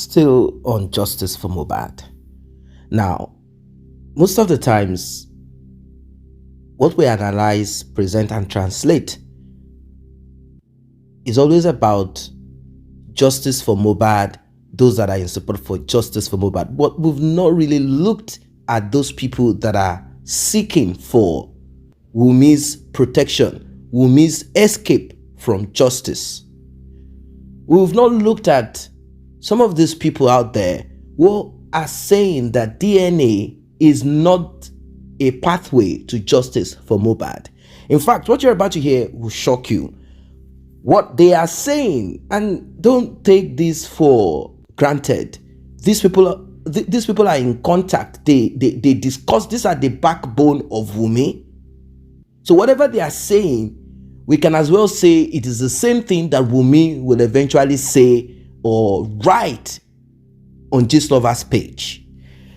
still on justice for Mohbad. Now, most of the times, what we analyze, present, and translate is always about justice for Mohbad, those that are in support for justice for Mohbad. But we've not really looked at those people that are seeking for Wunmi's protection, Wunmi's escape from justice. We've not looked at some of these people out there who are saying that DNA is not a pathway to justice for Mohbad. In fact, what you're about to hear will shock you. What they are saying, and don't take this for granted, these people are in contact. They discuss. These are the backbone of Wunmi. So whatever they are saying, we can as well say it is the same thing that Wunmi will eventually say or write on Gistlover's page.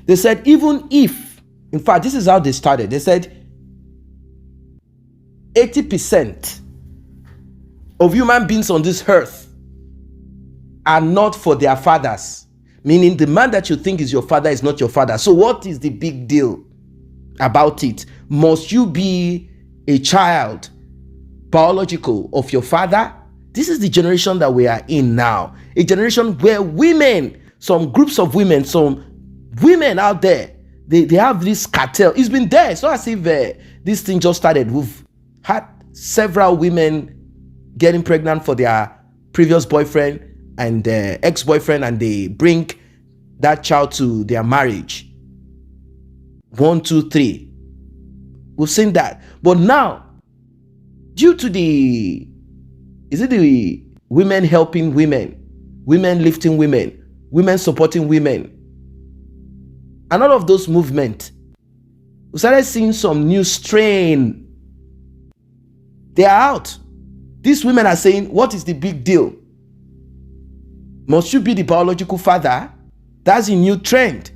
They said, even if, in fact, this is how they started. They said 80% of human beings on this earth are not for their fathers. Meaning the man that you think is your father is not your father. So what is the big deal about it? Must you be a child, biological, of your father? This is the generation that we are in now. A generation where women, some groups of women, some women out there, they have this cartel. It's been there. It's not as if this thing just started. We've had several women getting pregnant for their previous boyfriend and ex-boyfriend, and they bring that child to their marriage. 1, 2, 3. We've seen that. But now, due to the women helping women, women lifting women, women supporting women, and all of those movements, we started seeing some new strain. They are out. These women are saying, what is the big deal? Must you be the biological father? That's a new trend.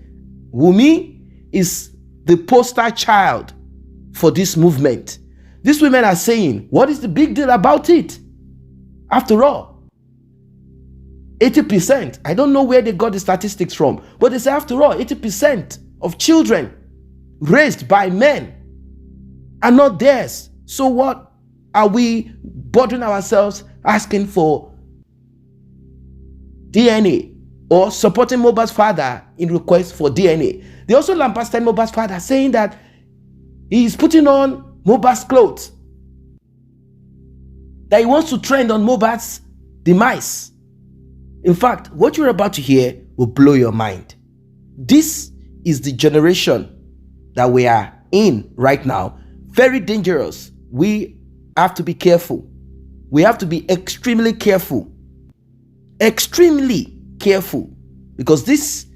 Wunmi is the poster child for this movement. These women are saying, what is the big deal about it? After all, 80%, I don't know where they got the statistics from, but they say after all, 80% of children raised by men are not theirs. So what are we bothering ourselves asking for DNA or supporting Mohbad's father in request for DNA? They also lambasted Mohbad's father, saying that he is putting on Mohbad's clothes, that he wants to trend on Mohbad's demise. In fact, what you're about to hear will blow your mind. This is the generation that we are in right now. Very dangerous. We have to be careful. We have to be extremely careful. Extremely careful. Because this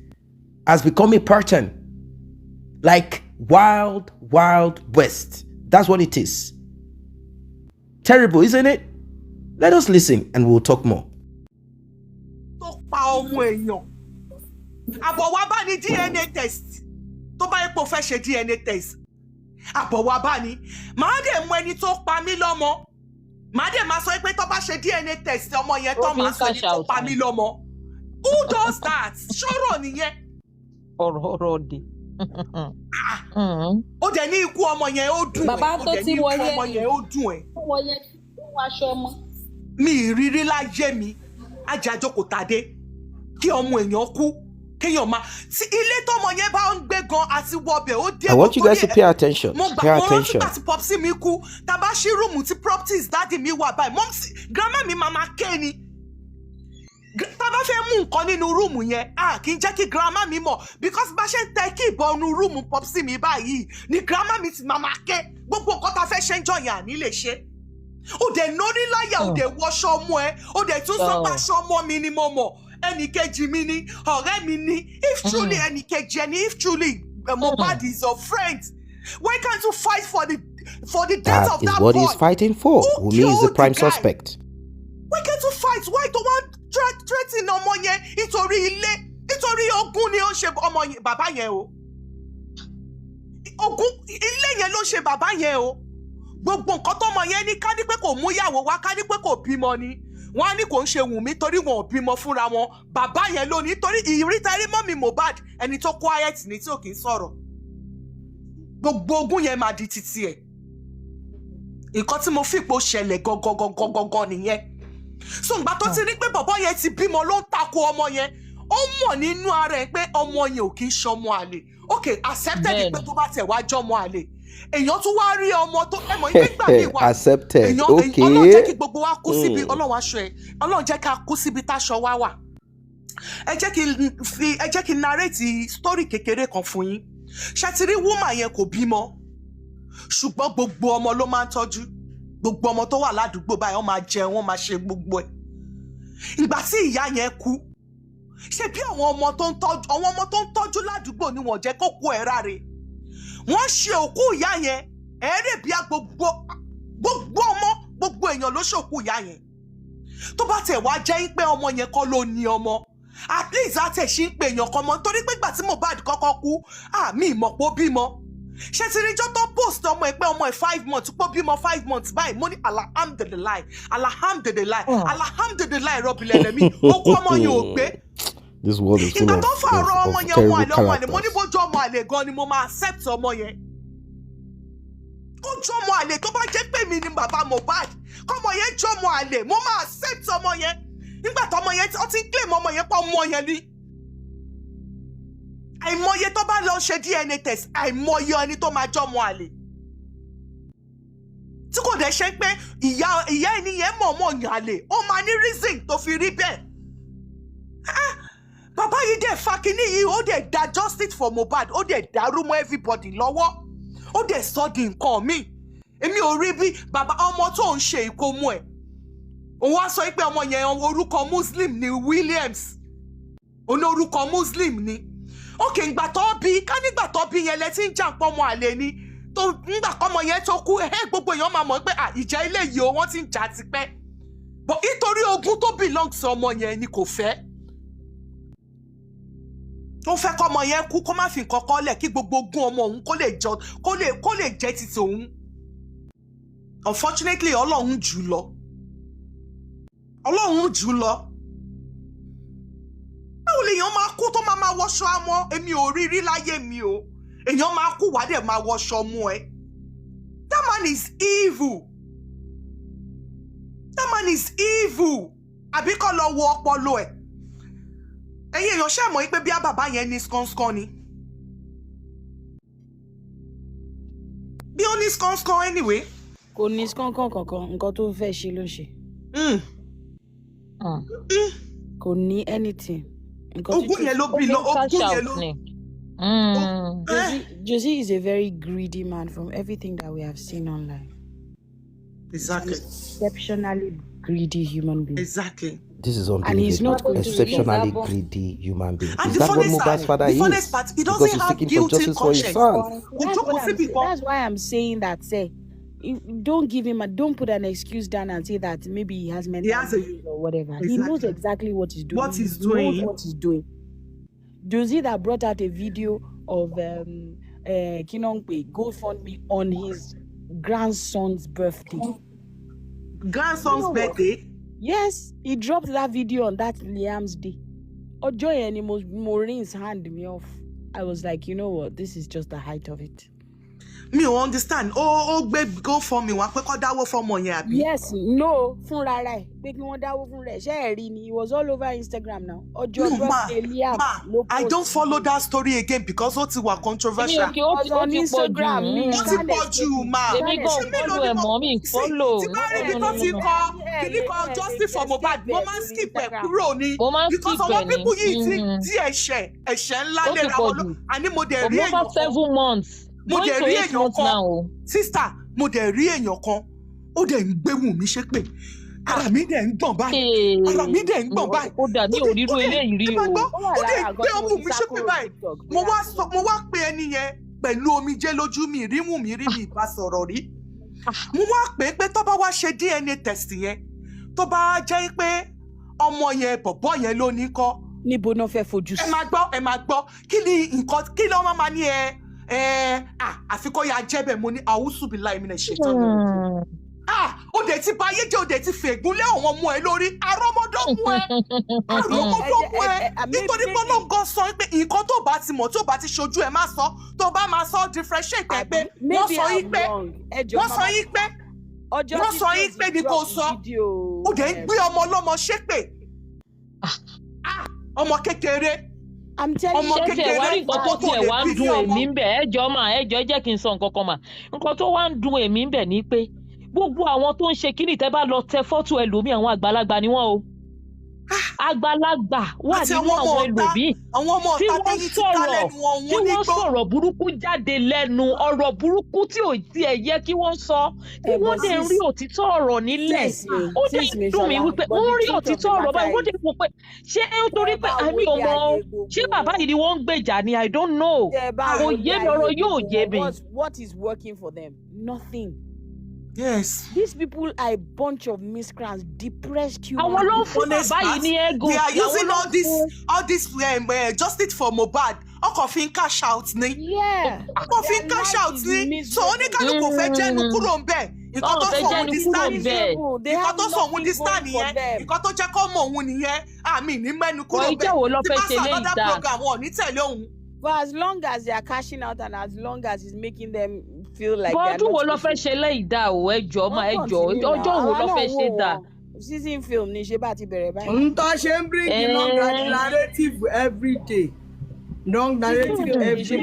has become a pattern. Like Wild, Wild West. That's what it is. Terrible, isn't it? Let us listen and we'll talk more. DNA test. Tó bá yẹ kó fẹ́ ṣe DNA test. Àbọ̀wá bá ní. Màá dẹ̀ mọ ẹni tó pa mí lọ́mọ. Màá dẹ̀ máa sọ pé tó bá ṣe DNA test ọmọ yẹn tó máa sọ ẹni tó pa mí lọ́mọ. Who does that? Ṣọ́rọ̀ nìyẹn. Ọ̀rọ̀ dé. Ó dẹ̀ ní ikú ọmọ yẹn ó dùn ẹ́. Bàbá tó ti wọlé ọmọ yẹn ó dùn ẹ́. Wọlé fún aṣọ ọmọ. Mi ìrírí láyé mi. Ajájókòó tadé. Kí ọmọ èèyàn kú. Kéèyàn máa tí ilé tọmọ yẹn bá ń gbé gan àti wọbẹ̀ ó dé. I want you guys to pay attention. Pay attention. Mo gbà tí popsi mi kú, tá bá ṣí rúùmù tí properties dáàdì mi wà báyìí. Grandma mi máa ké ni. Tá bá fẹ́ mú nǹkan nínú rúùmù yẹn, kì í jẹ́ kí grandma mi mọ̀ because bá ṣe ń tẹ kí ìbọn inú rúùmù popsi mi báyìí ni grandma mi ti máa ké. Gbogbo nǹkan tá fẹ́ ṣe ń jọyàn àní lè ṣe. Ó dẹ̀ nórí láyà, ó dẹ̀ wọṣọ ọmọ ẹ, ó dẹ̀ tún sọ pé aṣọ ọmọ mi ni mo mọ̀. Ẹnìkejì mi ni, ọ̀rẹ́ mi ni, if truly ẹnìkejì ẹni, if truly Mohbad is your friend, why can't you fight for the death of that boy? That is what he's fighting for. Wunmi is the prime suspect. Why can't you fight? Why don't want threaten ọmọ yẹn nítorí ilé, nítorí ogún ni ó ń ṣe ọmọ yẹn bàbá yẹn o. Ogún ilé yẹn ló ń ṣe bàbá yẹn o. Gbogbo nǹkan tọ́mọ yẹn ní ká ní pé kò mú ìyàwó wá, ká ní pé kò bímọ ni. wọ́n á ní kò ń ṣe Wùnmí torí wọn ò bímọ fúnra wọn bàbá yẹn ló ní torí ìrítàrí mọ́mì Mohbad ẹni tó quiet ní tí ò kì í sọ̀rọ̀ gbogbo ogún yẹn máa di títí ẹ̀ nǹkan tí mo fìpò ṣẹlẹ̀ gangan nìyẹn so ìgbà tó ti rí pé bọ̀bọ́ yẹn ti bímọ ló ń takò ọmọ yẹn ó mọ̀ nínú ara ẹ̀ pé ọmọ yẹn ò kì í ṣọmọ àlè ok accepted pé tó bá tẹ̀ wá jọmọ àlè èèyàn tún wá rí ọmọ tó ẹmọ ìgbà mi wà accepted okay Ọlọ́run jẹ́ kí gbogbo wa kú síbi Ọlọ́run aṣọ ẹ̀ Ọlọ́run jẹ́ ká kú síbi táṣọ wa wà ẹ jẹ́ kí n narrate story kékeré kan fún yín ṣàtìrí woman yẹn kò bímọ ṣùgbọ́n gbogbo ọmọ ló máa ń tọ́jú gbogbo ọmọ tó wà ládùúgbò báyìí wọ́n máa jẹun wọ́n máa ṣe gbogbo ẹ̀ ìgbà tí ìyá yẹn kú ṣe bí àwọn ọmọ tó ń tọ́jú ládùúgbò ni wọ́n jẹ́ kó kú ẹ̀ ráre wọ́n ṣe òkú ìyá yẹn ẹ̀ẹ́rẹ́ bíi gbogbo ọmọ gbogbo èèyàn ló ṣòkú ìyá yẹn tó bá tẹ̀ wá jẹ́ pé ọmọ yẹn kọ́ ló ní ọmọ at least àtẹ̀ ṣì ń pè èèyàn kan mọ́ nítorí pé ìgbà tí Mohbad kọ́kọ́ kú àmì ìmọ̀pọ̀ bímọ ṣe ti rí jọ́tọ̀ post ọmọ ẹ̀ pé ọmọ ẹ̀ 5 months pọ́ bímọ 5 months báyìí mo ní alhamdulilayi rọ́bìlẹ̀lẹ̀mí okú ọmọ yẹn ò gbé this world is full ìgbà of, tó fọ̀rọ̀ ọmọ of yẹn terrible ọmọ àlè mo ní characters. bójú ọmọ àlè gan ni mo máa accept ọmọ yẹn kó jọmọ àlè tó bá jẹ́ pé mi ni bàbá Mohbad kọ́mọ yẹn jọmọ àlè mo máa accept ọmọ yẹn nígbà tó ọmọ yẹn ó ti ń claim ọmọ yẹn pa ọmọ yẹn ni àìmọye tó bá lọ ṣe DNA test àìmọye ẹni tó máa jọmọ àlè tí kò dẹ̀ ṣe pé ìyá ẹni yẹn mọ̀ọ́mọ̀ yàn àlè ó máa ní reason tó fi rí bẹ́ẹ̀ bàbá yìí dẹ̀ fa kínní yìí ó dẹ̀ da justice for Mohbad ó dẹ̀ dàrú mọ́ everybody lọ́wọ́ ó dẹ̀ sọ di nǹkan míì èmi ò rí bí bàbá ọmọ tó ń ṣe ìkómọ ẹ̀ òun wá sọ pé ọmọ yẹn orúkọ Muslim ni Williams òun orúkọ Muslim ni òkè ìgbà tó bí ká nígbà tó bí yẹn lẹ́tí ń jà pọ̀ ọmọ àlè ni tó nígbà kọ́mọ yẹn tó kú gbogbo èèyàn máa mọ̀ pé ìjà ilé yìí o wọ́n ti ń jà tipẹ́ but nítorí ogún tó belong sí ọmọ yẹn ni kò fẹ́ ó fẹ́ kọ́ ọmọ yẹn kú kó má fi nǹkan kan lẹ̀ kí gbogbo ogún ọmọ òun kó lè jẹ́ títí òun unfortunately Ọlọ́run jù lọ báwo lèèyàn máa kú tó máa wọṣọ amọ èmi ò rí rí láyé mi o èèyàn máa kú wá dẹ̀ máa wọṣọ mú ẹ that man is evil àbí kọ́ lọ wo ọpọlọ ẹ̀ ẹ̀yin èèyàn ṣe mọ̀ pé bí bàbá yẹn ní skánskán ni bí ó ní skánskán anyway. kò ní skánskán kankan nǹkan tó fẹ́ ṣe ló ṣe. kò ní anything. ogún yẹn ló bí lọ ogún yẹn ló. Josie is a very greedy man from everything that we have seen online. Exactly. Exceptionally greedy human being. Exactly. This is And he's not unbelievable. going to Exceptionally recover. greedy human being. And Is the that what funniest Mohbad's father the is? funniest part, he Because doesn't he's have seeking for guilty justice for his conscience. son. That's why I'm saying that. Say, don't give him don't put an excuse down and say that maybe he has mental issues or whatever. Exactly. He knows exactly what he's doing. What he's He knows doing. what he's doing. Josie that brought out a video of Kinongpe GoFundMe on his grandson's birthday. Grandson's birthday? Yes, he dropped that video on that Liam's day. Ojo and Maureen's hand me off. I was like, you know what? This is just the height of it. Me ò understand. Oh, babe, go for me. Wọ́n pẹ́ kọ́ dáwọ́ fọ́mọ yẹn àbí? Yes, no, fúnra rẹ̀. Pé kí wọ́n dáwọ́ fún rẹ̀. Ṣé ẹ rí ni? It was all over Instagram now. Ojo birthday Liam. I don't follow that story again because ó ti wà controversial. It was on Instagram. Ó ti pọ̀ jù mà. Èmi gan follow ẹ̀ mọ́ mi follow. Tí bá rí ibi tó ti kọ kìíní kan justice for Mohbad, mo máa ń skip ẹ̀ kúrò ni. Mo máa ń Because skip àwọn ẹ̀ ni. people yìí ti di ẹ̀ṣẹ̀ ńlá Ó ti léra pọ̀ wọn lọ. jù. Àní mo dẹ̀ rí Over èèyàn 7 months. Mo Going dẹ̀ to rí 8 èèyàn months kan. now. Sister, mo dẹ̀ rí èèyàn kan. Ó dẹ̀ ń gbé Wùnmí ṣépè. Ara mi dẹ̀ ń gbọ̀n báyìí. Ara mi dẹ̀ ń gbọ̀n báyìí. Ó dà ní òríró eléyìí rí o. Ó dẹ̀ ń gbé Wùnmí ṣépè báyìí. Mo wá pe ẹni yẹn pẹ̀lú omijé lójú mi rí Wùnmí rí mi ìbá sọ̀rọ̀ rí. Mo wá pè é pé tó bá wá ṣe DNA test yẹn tó bá jẹ́ pé ọmọ yẹn bọ̀bọ̀ yẹn ló ní kọ́. Níbo náà fẹ́ fojú sí? Ẹ máa gbọ́ kí ni nǹkan kí ló máa ní àfikọ́ ya jẹ́ bẹ̀ mo ní àwùsù bí láì mi lè ṣètò ó dẹ̀ ti báyé jẹ́, ó dẹ̀ ti fègún lé àwọn ọmọ ẹ lórí, àrọ́mọdọ́mú ẹ nítorí pé Ọlọ́run sọ pé nǹkan tó bá ti mọ̀ tó bá ti ṣojú ẹ má sọ, tó bá máa sọ differentiate ẹ pé wọ́n sọ yín pé ni kò sọ, ó dẹ̀ ń gbé ọmọ ọlọ́mọ ṣépè, ọmọ kékeré. ṣẹ́tẹ̀ wá rí nǹkan tó tiẹ̀ wá ń dùn èmi ń bẹ̀, ẹjọ́ jẹ́ kí n sọ nǹkan kan mà, nǹkan tó wá ń dùn èmi ń bẹ̀ ni pé gbogbo àwọn tó ń ṣe kíní tẹ́ bá lọ tẹ fọ́tò ẹlòmíì, àwọn àgbàlagbà ni wọ́n o, àgbàlagbà wà nínú àwọn ẹlòmíì tí wọ́n sọ̀rọ̀ burúkú jáde lẹ́nu, ọ̀rọ̀ burúkú tí ò tiẹ̀ yẹ kí wọ́n sọ, tí wọ́n dẹ̀ rí òtítọ́ ọ̀rọ̀ nílẹ̀, ó dẹ̀ dùn mí wípé wọ́n rí òtítọ́ ọ̀rọ̀ báyìí, wọ́n dẹ̀ wò pé ṣé ó torí pé àmì ò mọ̀ ṣé bàbá yìí ni wọ́n ń gbèjà ni, I don't know, kò yé mi, ọ̀rọ̀ yóò yé mi. What is working for them? Nothing. Yes. These people are a bunch of miscreants, depressed humans. Àwọn ló ń fún bàbá yìí ní ego. They are using all this justice for Mohbad. Ọkọ̀ fi ń cash out ni. Yeah. Ọkọ̀ fi ń cash out ni. So oníkálukú fẹ́ jẹ́nu kúrò ń bẹ̀. Nǹkan tó sọ òun di stand nìyẹn. Nǹkan tó sọ òun di stand nìyẹn. Nǹkan tó jẹ́ kó mọ òun nìyẹn. Àmì ní mẹ́nu kúrò ń bẹ̀. Tí bá sọ another program wọn ò ní tẹ̀lé òun. But as long as they are cashing out and as long as it's making them feel like bọ́dún wo ló fẹ́ ṣe lẹ́yìn dá o, ẹjọ́ ọjọ́ wo ló fẹ́ ṣe dá. Season film ni ṣé bá ti bẹ̀rẹ̀ báyìí. n tó ṣe ń bring long narrative every day. Long narrative every day.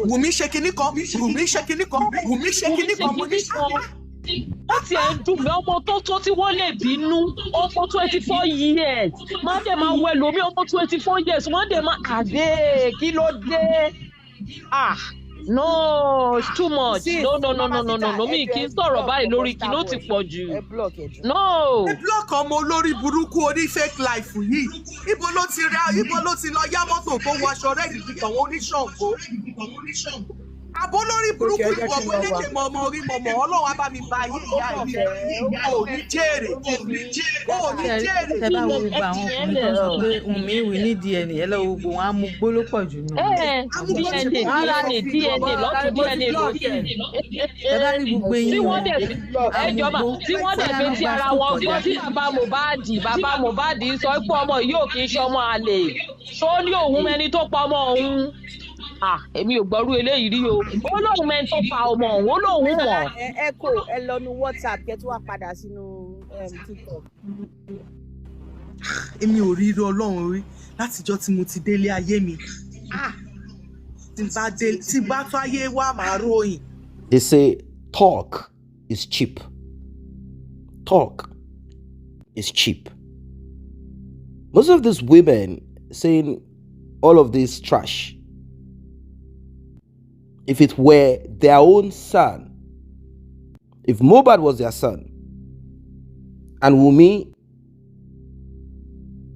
Wùmí ṣe kinní kan, Wùmí ṣe kinní kan, Wùmí ṣe kinní kan, Wùmí ṣe kinní kan. Ó ti ẹ̀ ń dùn mí, ọmọ tó tí wọ́n lè bínú, ọmọ 24 years, máa dẹ̀ máa wẹ̀ lómi, ọmọ 24 years, wọ́n dẹ̀ máa àdé, kí ló dé? No, it's too much. No, mi kì í sọ̀rọ̀ báyìí lórí kí ló ti pọ̀ jù. No. Ẹ block ọmọ olórí burúkú oní fake life yìí. Ibo ló ti lọ yá mọ́tò tó wọ aṣọ rẹ́ẹ̀dì ti kàn wọ́n oníṣàngó. Àbó lórí burúkú ìwọ bó lékè mọ̀mọ́ orí mọ̀mọ́ Ọlọ́run á bá mi bá yí ìyá mi. Ò ní jèrè. Ẹ bá wo gbogbo àwọn ọkùnrin tó sọ pé Wunmi we need DNA, ẹ lọ gbogbo wọn á mú gbó ló pọ̀ jù nù. DNA lọ́tún DNA lókè. Ẹ bá rí gbogbo eyín Tí wọn. wọ́n dẹ̀ fẹ́ ti ara wọn gbọ́ tí bàbá Mohbad sọ pé ọmọ yìí ò kì í ṣe ọmọ àlè. Tó ní òun mẹni tó pa ọmọ òun. Èmi ò gbọ́rú eléyìí rí o. Ó lóun mẹni tó pa ọmọ òun, ó lóun mọ̀. Ẹ kò ẹ lọ nu WhatsApp kẹ́ tó wá padà sínú TikTok. Èmi ò rí irú Ọlọ́run rí látijọ́ tí mo ti délé ayé mi. Tí bá tó ayé wá màá ròyìn. They say talk is cheap. Talk is cheap. Most of these women saying all of this trash, if it were their own son, if Mohbad was their son, and Wunmi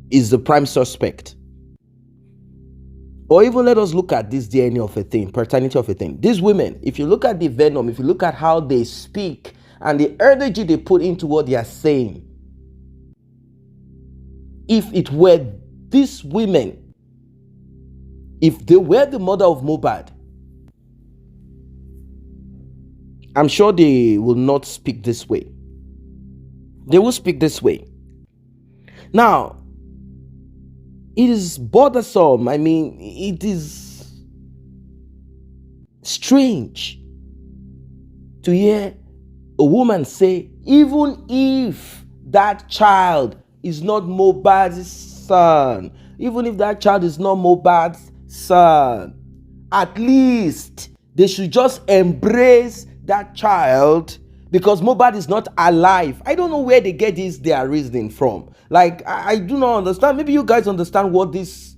is the prime suspect, or even let us look at this DNA of a thing, paternity of a thing. These women, if you look at the venom, if you look at how they speak and the energy they put into what they are saying, if it were these women, if they were the mother of Mohbad, I'm sure they will not speak this way. They will speak this way. Now, it is bothersome. I mean, it is strange to hear a woman say, even if that child is not Mohbad's son, even if that child is not Mohbad's son, at least they should just embrace that child because Mohbad is not alive. I don't know where they get their reasoning from. Like, I do not understand. Maybe you guys understand what this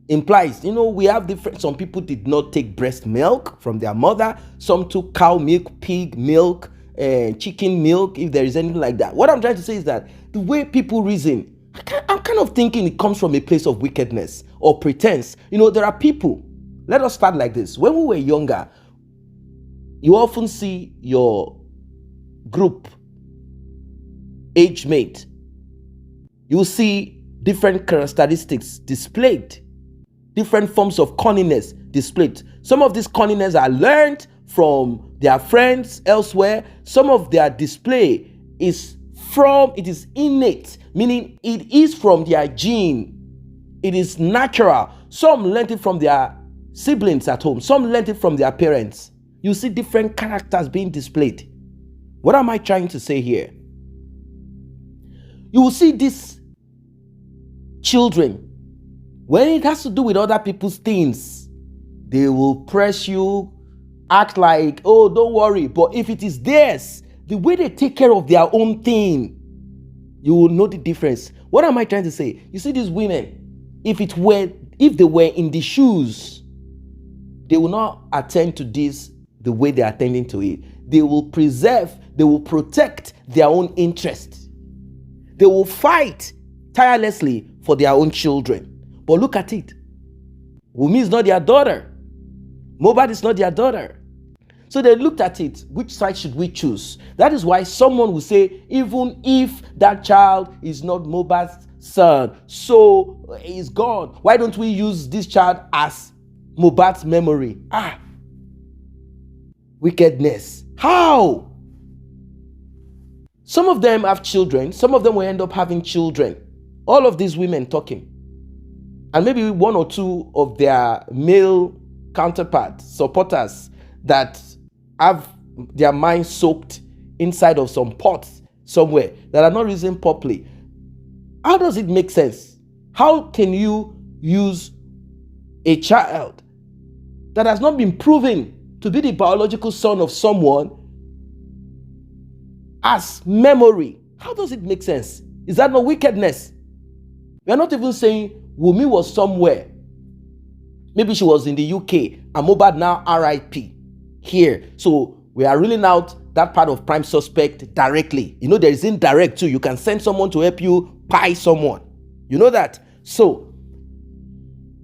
implies. You know, we have different, some people did not take breast milk from their mother. Some took cow milk, pig milk, chicken milk, if there is anything like that. What I'm trying to say is that the way people reason, I'm kind of thinking it comes from a place of wickedness or pretense. You know, there are people, let us start like this. When we were younger, you often see your group, age mate, you will see different characteristics displayed, different forms of cunningness displayed. Some of these cunningness are learned from their friends elsewhere. Some of their display is innate, meaning it is from their gene. It is natural. Some learned it from their siblings at home. Some learned it from their parents. You see different characters being displayed. What am I trying to say here? You will see these children, when it has to do with other people's things, they will press you, act like, oh, don't worry. But if it is theirs, the way they take care of their own thing, you will know the difference. What am I trying to say? You see these women, if they were in the shoes, they will not attend to this the way they are attending to it. They will protect their own interests. They will fight tirelessly for their own children. But look at it. Wunmi is not their daughter. Mohbad is not their daughter. So they looked at it. Which side should we choose? That is why someone will say, even if that child is not Mohbad's son, so he's gone, why don't we use this child as Mohbad's memory? Wickedness. How? Some of them have children. Some of them will end up having children. All of these women talking. And maybe one or two of their male counterparts, supporters, that have their minds soaked inside of some pots somewhere that are not reasoning properly. How does it make sense? How can you use a child that has not been proven to be the biological son of someone as memory? How does it make sense? Is that not wickedness? We are not even saying Wunmi was somewhere. Maybe she was in the UK and Mohbad now RIP here. So we are ruling out that part of prime suspect directly. You know, there is indirect too. You can send someone to help you pie someone. You know that? So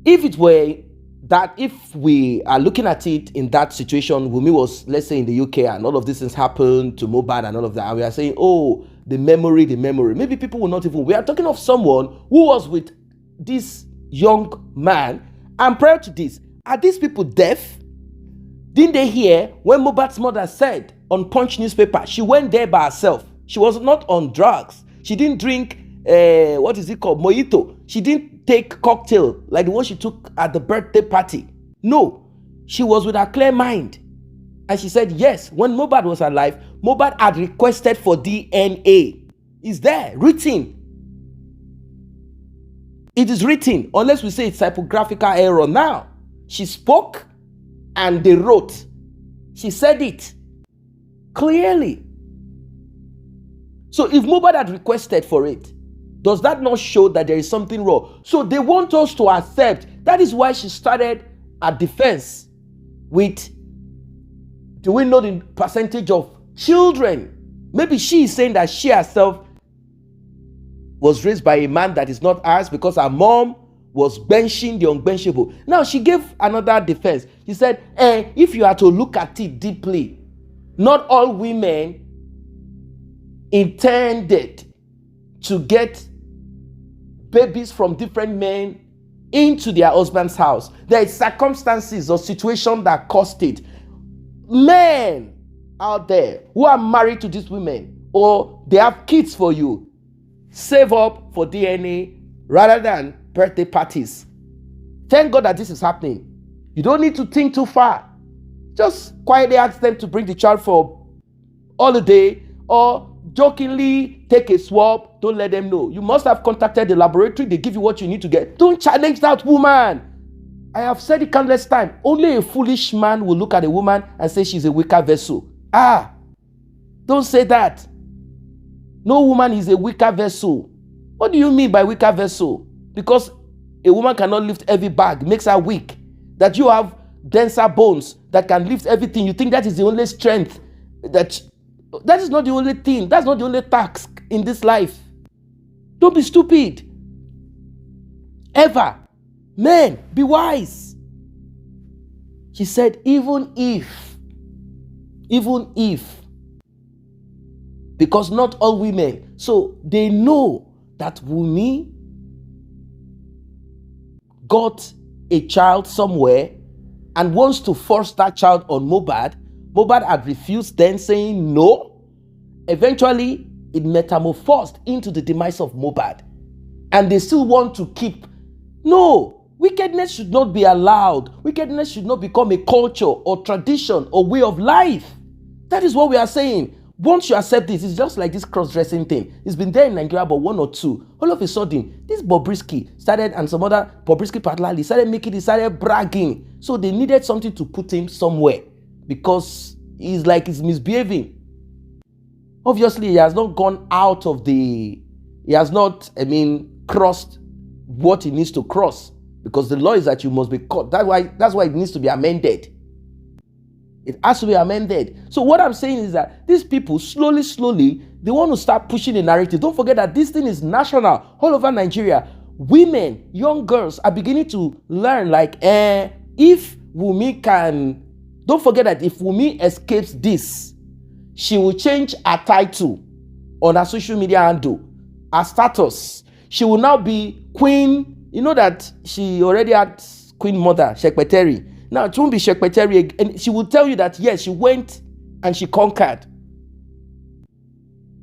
if it were that, if we are looking at it in that situation, Wunmi was, let's say, in the UK and all of these things happened to Mohbad and all of that, and we are saying, oh, the memory. Maybe people will not even, we are talking of someone who was with this young man, and prior to this, are these people deaf? Didn't they hear when Mohbad's mother said on Punch newspaper, she went there by herself. She was not on drugs. She didn't drink, what is it called, mojito. She didn't take cocktail like the one she took at the birthday party. No, she was with a clear mind. And she said, yes, when Mohbad was alive, Mohbad had requested for DNA. It's there, written. It is written, unless we say it's typographical error. Now, she spoke and they wrote. She said it clearly. So if Mohbad had requested for it, does that not show that there is something wrong? So they want us to accept. That is why she started a defense with, do we know the percentage of children? Maybe she is saying that she herself was raised by a man that is not ours because her mom was benching the unbenchable. Now she gave another defense. She said, if you are to look at it deeply, not all women intended to get babies from different men into their husband's house. There is circumstances or situation that caused it. Men out there who are married to these women, or they have kids for you, save up for DNA rather than birthday parties. Thank God that this is happening. You don't need to think too far. Just quietly ask them to bring the child for holiday, or jokingly take a swab. Don't let them know. You must have contacted the laboratory. They give you what you need to get. Don't challenge that woman. I have said it countless times. Only a foolish man will look at a woman and say she's a weaker vessel. Don't say that. No woman is a weaker vessel. What do you mean by weaker vessel? Because a woman cannot lift heavy bag, makes her weak. That you have denser bones that can lift everything. You think that is the only strength. That is not the only thing. That's not the only task in this life. Don't be stupid. Ever. Men, be wise. She said, even if, because not all women, so they know that Wunmi got a child somewhere and wants to force that child on Mohbad, Mohbad had refused then, saying no. Eventually, it metamorphosed into the demise of Mohbad. And they still want to keep. No, wickedness should not be allowed. Wickedness should not become a culture or tradition or way of life. That is what we are saying. Once you accept this, it's just like this cross-dressing thing. It's been there in Nigeria, but one or two. All of a sudden, this Bobrisky started, and some other Bobrisky particularly started bragging. So they needed something to put him somewhere because he's misbehaving. Obviously, he has not gone out of he has not, crossed what he needs to cross, because the law is that you must be caught. That's why it needs to be amended. It has to be amended. So what I'm saying is that these people slowly, they want to start pushing the narrative. Don't forget that this thing is national all over Nigeria. Women, young girls are beginning to learn if Wunmi can, don't forget that if Wunmi escapes this, she will change her title on her social media handle, her status. She will now be Queen. You know that she already had Queen Mother, Shekpeteri. Now it won't be Shekpeteri, and she will tell you that yes, she went and she conquered.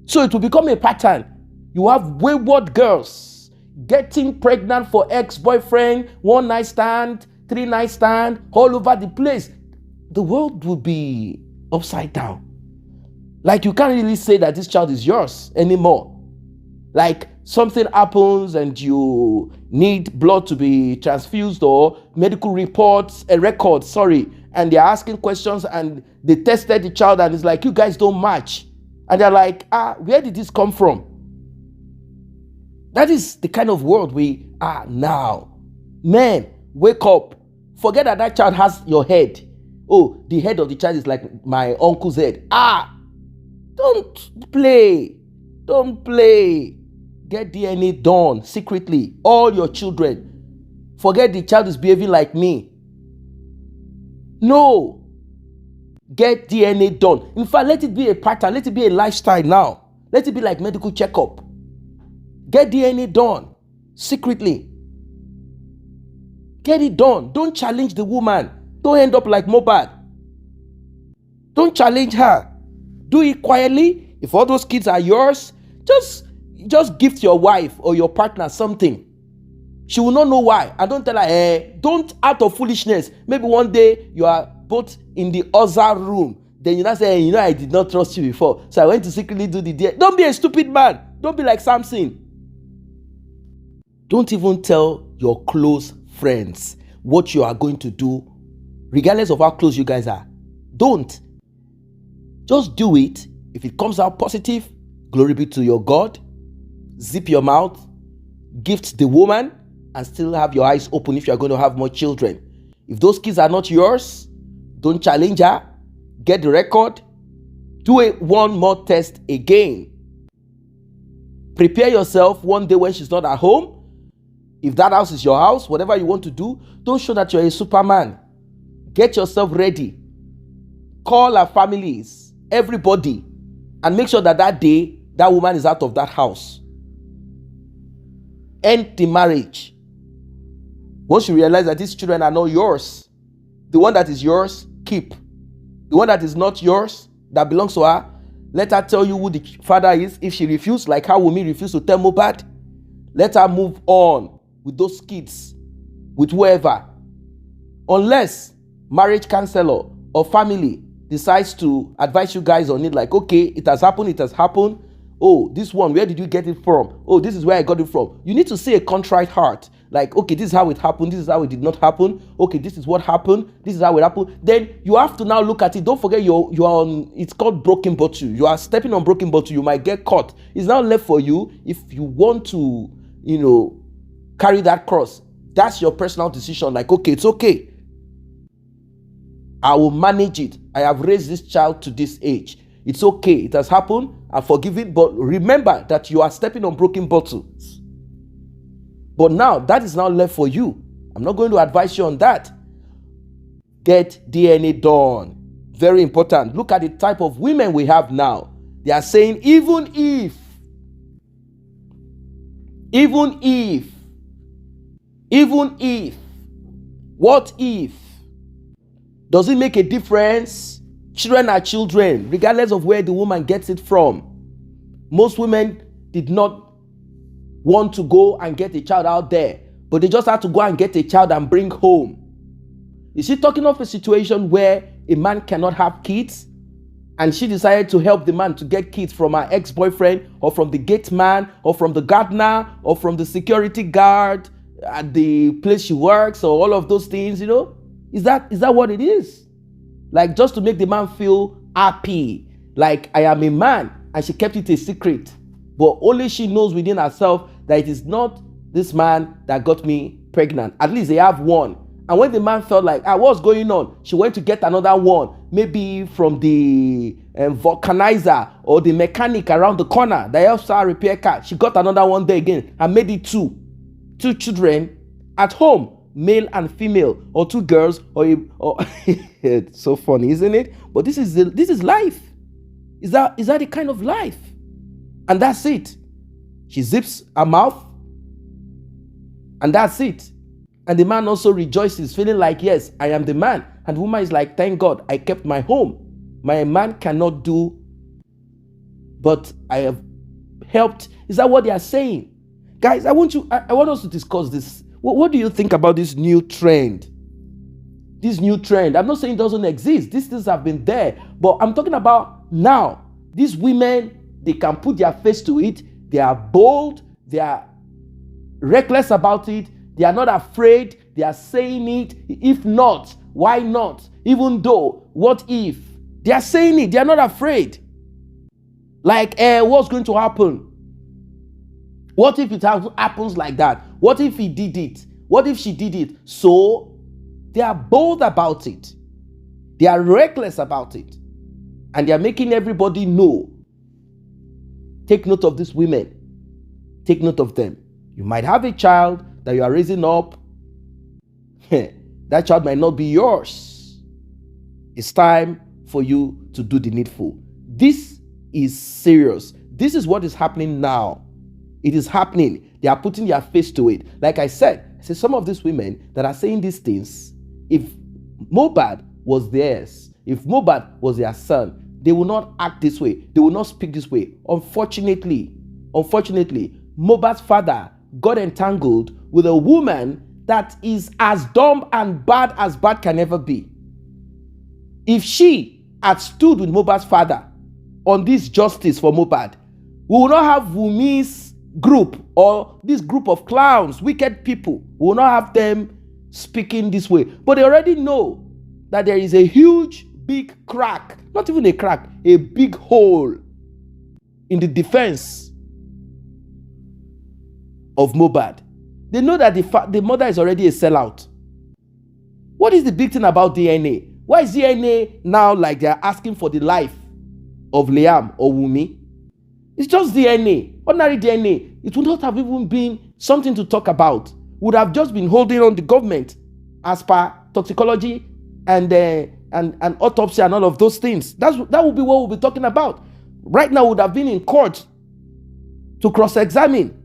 So it will become a pattern. You have wayward girls getting pregnant for ex-boyfriend, 1 night stand, 3 night stand, all over the place. The world will be upside down. Like, you can't really say that this child is yours anymore. Like, something happens and you need blood to be transfused or medical records, and they're asking questions and they tested the child and it's like, you guys don't match. And they're like, where did this come from? That is the kind of world we are now. Men, wake up. Forget that child has your head. Oh, the head of the child is like my uncle's head. Don't play. Don't play. Get DNA done secretly. All your children. Forget the child is behaving like me. No. Get DNA done. In fact, let it be a pattern. Let it be a lifestyle now. Let it be like medical checkup. Get DNA done secretly. Get it done. Don't challenge the woman. Don't end up like Mohbad. Don't challenge her. Do it quietly. If all those kids are yours, just gift your wife or your partner something. She will not know why. And don't tell her, don't, out of foolishness. Maybe one day you are both in the other room. Then you not say, I did not trust you before, so I went to secretly do the deal. Don't be a stupid man. Don't be like Samson. Don't even tell your close friends what you are going to do, regardless of how close you guys are. Don't. Just do it. If it comes out positive, glory be to your God. Zip your mouth, gift the woman, and still have your eyes open if you're going to have more children. If those kids are not yours, don't challenge her. Get the record. Do one more test again. Prepare yourself one day when she's not at home. If that house is your house, whatever you want to do, don't show that you're a Superman. Get yourself ready. Call her families, everybody, and make sure that day, that woman is out of that house. End the marriage. Once you realize that these children are not yours, the one that is yours, keep. The one that is not yours, that belongs to her, let her tell you who the father is. If she refuses, like how Wunmi refused to tell Mohbad, let her move on with those kids, with whoever. Unless marriage counselor or family decides to advise you guys on it, like, okay, it has happened. Oh, this one, where did you get it from? Oh, this is where I got it from. You need to say a contrite heart. Like, okay, this is how it happened. This is how it did not happen. Okay, this is what happened. This is how it happened. Then you have to now look at it. Don't forget you are on, it's called broken bottle. You are stepping on broken bottle. You might get caught. It's now left for you if you want to, carry that cross. That's your personal decision. Like, okay, it's okay. I will manage it. I have raised this child to this age. It's okay. It has happened. I forgive it. But remember that you are stepping on broken bottles. But now, that is now left for you. I'm not going to advise you on that. Get DNA done. Very important. Look at the type of women we have now. They are saying, even if, what if? Does it make a difference Children are children, regardless of where the woman gets it from. Most women did not want to go and get a child out there, but they just had to go and get a child and bring home. Is she talking of a situation where a man cannot have kids and she decided to help the man to get kids from her ex-boyfriend or from the gate man or from the gardener or from the security guard at the place she works or all of those things, you know? Is that what it is? Like, just to make the man feel happy, like I am a man, and she kept it a secret. But only she knows within herself that it is not this man that got me pregnant. At least they have one. And when the man felt like, what's going on? She went to get another one, maybe from the vulcanizer or the mechanic around the corner that helps her repair car. She got another one there again and made it two children at home, male and female, or two girls, or it's so funny, isn't it? But this is life. Is that the kind of life? And that's it. She zips her mouth, and that's it. And the man also rejoices, feeling like, yes, I am the man. And the woman is like, thank God, I kept my home. My man cannot do, but I have helped. Is that what they are saying? Guys, I want us to discuss this. What do you think about this new trend? This new trend. I'm not saying it doesn't exist. These things have been there. But I'm talking about now. These women, they can put their face to it. They are bold. They are reckless about it. They are not afraid. They are saying it. If not, why not? Even though, what if? They are saying it. They are not afraid. Like, what's going to happen? What if it happens like that? What if he did it? What if she did it? So, they are bold about it. They are reckless about it. And they are making everybody know. Take note of these women. Take note of them. You might have a child that you are raising up. That child might not be yours. It's time for you to do the needful. This is serious. This is what is happening now. It is happening. They are putting their face to it. Like I said, some of these women that are saying these things, if Mohbad was theirs, if Mohbad was their son, they will not act this way. They will not speak this way. Unfortunately, Mohbad's father got entangled with a woman that is as dumb and bad as bad can ever be. If she had stood with Mohbad's father on this justice for Mohbad, we will not have Wunmi's group or this group of clowns, wicked people. We will not have them speaking this way. But they already know that there is a huge, big crack, not even a crack, a big hole in the defense of Mohbad. They know that the mother is already a sellout. What is the big thing about DNA? Why is DNA now like they're asking for the life of Liam or Wunmi? It's just DNA, ordinary DNA. It would not have even been something to talk about. Would have just been holding on the government as per toxicology and autopsy and all of those things. That would be what we'll be talking about. Right now, would have been in court to cross-examine.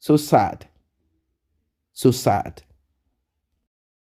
So sad. So sad.